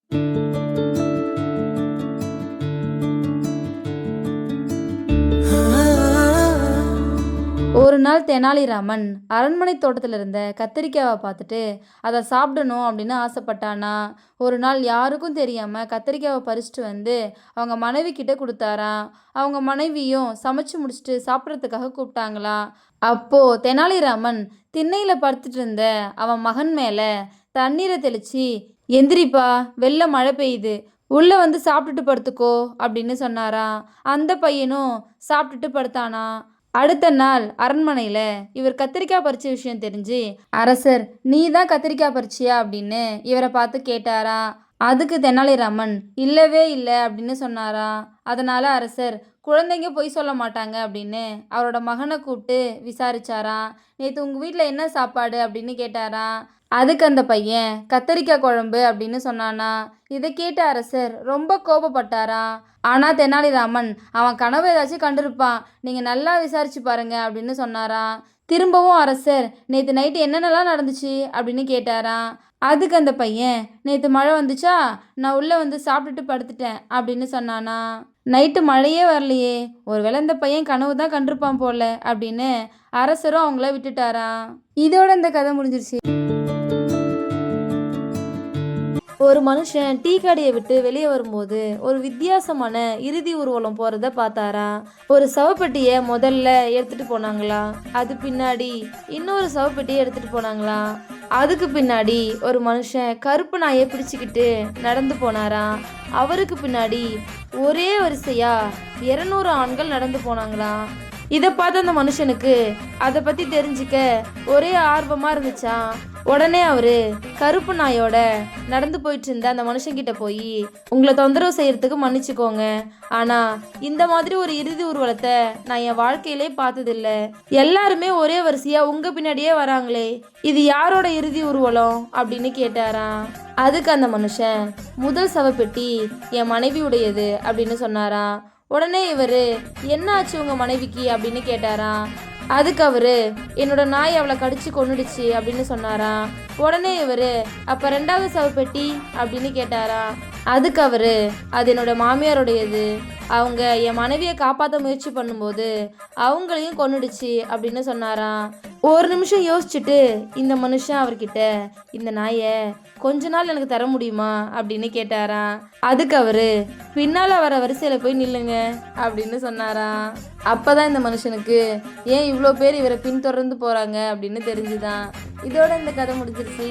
ஒரு நாள் தெனாலிராமன் அரண்மனை தோட்டத்தில் இருந்த கத்திரிக்காவை பார்த்துட்டு அதை சாப்பிடணும் அப்படின்னு ஆசைப்பட்டானா. ஒரு நாள் யாருக்கும் தெரியாம கத்திரிக்காவை பறிச்சுட்டு வந்து அவங்க மனைவி கிட்ட கொடுத்தாராம். அவங்க மனைவியும் சமைச்சு முடிச்சுட்டு சாப்பிட்றதுக்காக கூப்பிட்டாங்களாம். அப்போ தெனாலிராமன் திண்ணையில படுத்துட்டு இருந்த அவன் மகன் மேல தண்ணீரை தெளிச்சு, எந்திரிப்பா, வெளில மழை பெய்யுது, உள்ள வந்து சாப்பிட்டுட்டு படுத்துக்கோ அப்படின்னு சொன்னாராம். அந்த பையனும் சாப்பிட்டுட்டு படுத்தானா. அடுத்த நாள் அரண்மனையில இவர் கத்திரிக்காய் பறிச்ச விஷயம் தெரிஞ்சு, அரசர், நீ தான் கத்திரிக்காய் பறிச்சியா அப்படின்னு இவரை பார்த்து கேட்டாரா. அதுக்கு தெனாலிராமன் இல்லவே இல்லை அப்படின்னு சொன்னாராம். அதனால அரசர், குழந்தைங்க பொய் சொல்ல மாட்டாங்க அப்படின்னு அவரோட மகனை கூப்பிட்டு விசாரிச்சாராம். நேற்று உங்க வீட்டில் என்ன சாப்பாடு அப்படின்னு கேட்டாராம். அதுக்கு அந்த பையன் கத்தரிக்காய் குழம்பு அப்படின்னு சொன்னானா. இதை கேட்ட அரசர் ரொம்ப கோபப்பட்டாராம். ஆனால் தெனாலிராமன், அவன் கனவு ஏதாச்சும் கண்டிருப்பான், நீங்கள் நல்லா விசாரிச்சு பாருங்க அப்படின்னு சொன்னாராம். திரும்பவும் அரசர், நேற்று நைட்டு என்னென்னலாம் நடந்துச்சு அப்படின்னு கேட்டாராம். அதுக்கு அந்த பையன், நேற்று மழை வந்துச்சா, நான் உள்ளே வந்து சாப்பிட்டுட்டு படுத்துட்டேன் அப்படின்னு சொன்னானா. நைட்டு மழையே வரலையே, ஒருவேளை இந்த பையன் கனவு தான் கண்டிருப்பான் போல அப்படின்னு அரசரும் அவங்கள விட்டுட்டாராம். இதோட இந்த கதை முடிஞ்சிருச்சு. ஒரு மனுஷன் டீ கடையை விட்டு வெளியே வரும்போது ஒரு வித்தியாசமான இறுதி ஊர்வலம் போகிறத பார்த்தாரா. ஒரு சவப்பெட்டியை முதல்ல எடுத்துகிட்டு போனாங்களாம். அது பின்னாடி இன்னொரு சவப்பெட்டியை எடுத்துகிட்டு போனாங்களாம். அதுக்கு பின்னாடி ஒரு மனுஷன் கருப்பு நாயை பிடிச்சிக்கிட்டு நடந்து போனாராம். அவருக்கு பின்னாடி ஒரே வரிசையா 200 ஆண்கள் நடந்து போனாங்களாம். இதை பார்த்த அந்த மனுஷனுக்கு அதை பற்றி தெரிஞ்சுக்க ஒரே ஆர்வமாக இருந்துச்சான். உடனே அவரு கருப்பு நாயோட நடந்து போயிட்டு இருந்த அந்த மனுஷங்கிட்ட போய், உங்களை தொந்தரவு செய்யறதுக்கு மன்னிச்சுக்கோங்க, ஆனா இந்த மாதிரி ஒரு இறுதி ஊர்வலத்தை நான் என் வாழ்க்கையிலே பார்த்ததில்ல. எல்லாருமே ஒரே வரிசையா உங்க பின்னாடியே வராங்களே, இது யாரோட இறுதி ஊர்வலம் அப்படின்னு கேட்டாராம். அதுக்கு அந்த மனுஷன், முதல் சவப்பெட்டி என் மனைவியுடையது அப்படின்னு சொன்னாராம். உடனே இவரு, என்ன ஆச்சு உங்க மனைவிக்கு அப்படின்னு கேட்டாராம். அதுக்கு அவரு, என்னோட நாய் அவளை கடிச்சு கொன்னுடுச்சு அப்படின்னு சொன்னாராம். உடனே இவரு, அப்ப 2வது சவப்பெட்டி அப்படின்னு கேட்டாராம். அதுக்கு அவரு, அது என்னோட மாமியாருடையது, அவங்க என் மனைவியை காப்பாற்ற முயற்சி பண்ணும்போது அவங்களையும் கொன்னுடுச்சு அப்படின்னு சொன்னாராம். ஒரு நிமிஷம் யோசிச்சுட்டு இந்த மனுஷன் அவர்கிட்ட, இந்த நாயை கொஞ்ச நாள் எனக்கு தர முடியுமா அப்படின்னு கேட்டாராம். அதுக்கு அவரு, பின்னால வர வரிசையில போய் நில்லுங்க அப்படின்னு சொன்னாராம். அப்பதான் இந்த மனுஷனுக்கு ஏன் இவ்வளோ பேர் இவரை பின்தொடர்ந்து போறாங்க அப்படின்னு தெரிஞ்சுதான். இதோட இந்த கதை முடிஞ்சிருச்சு.